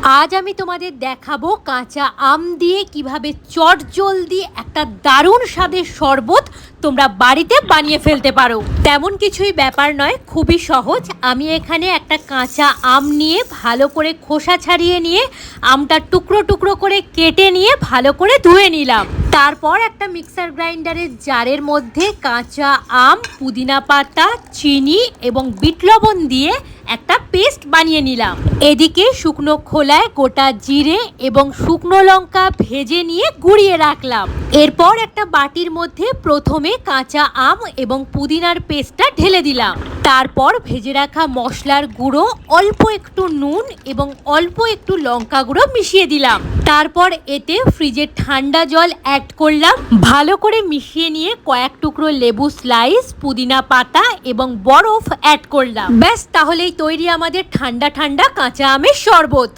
আজ আমি তোমাদের দেখাবো কাঁচা আম দিয়ে কিভাবে চটজলদি একটা দারুণ স্বাদের শরবত তোমরা বাড়িতে বানিয়ে ফেলতে পারো। তেমন কিছুই ব্যাপার নয়, খুবই সহজ। আমি এখানে একটা কাঁচা আম নিয়ে ভালো করে খোসা ছাড়িয়ে নিয়ে আমটা টুকরো টুকরো করে কেটে নিয়ে ভালো করে ধুয়ে নিলাম। তারপর একটা মিক্সার গ্রাইন্ডারের জারের মধ্যে কাঁচা আম, পুদিনা পাতা, চিনি এবং বিট লবণ দিয়ে একটা পেস্ট বানিয়ে নিলাম। এদিকে শুকনো খোলায় গোটা জিরে এবং শুকনো লঙ্কা ভেজে নিয়ে গুঁড়িয়ে রাখলাম। এরপর একটা বাটির মধ্যে প্রথমে কাঁচা আম এবং পুদিনার পেস্টটা ঢেলে দিলাম। তারপর ভেজে রাখা মশলার গুঁড়ো, অল্প একটু নুন এবং অল্প একটু লঙ্কা গুঁড়ো মিশিয়ে দিলাম। তারপর এতে ফ্রিজের ঠান্ডা জল অ্যাড করলাম। ভালো করে মিশিয়ে নিয়ে কয়েক টুকরো লেবু স্লাইস, পুদিনা পাতা এবং বরফ অ্যাড করলাম। ব্যাস, তাহলেই তৈরি আমাদের ঠান্ডা ঠান্ডা কাঁচা আমের শরবত।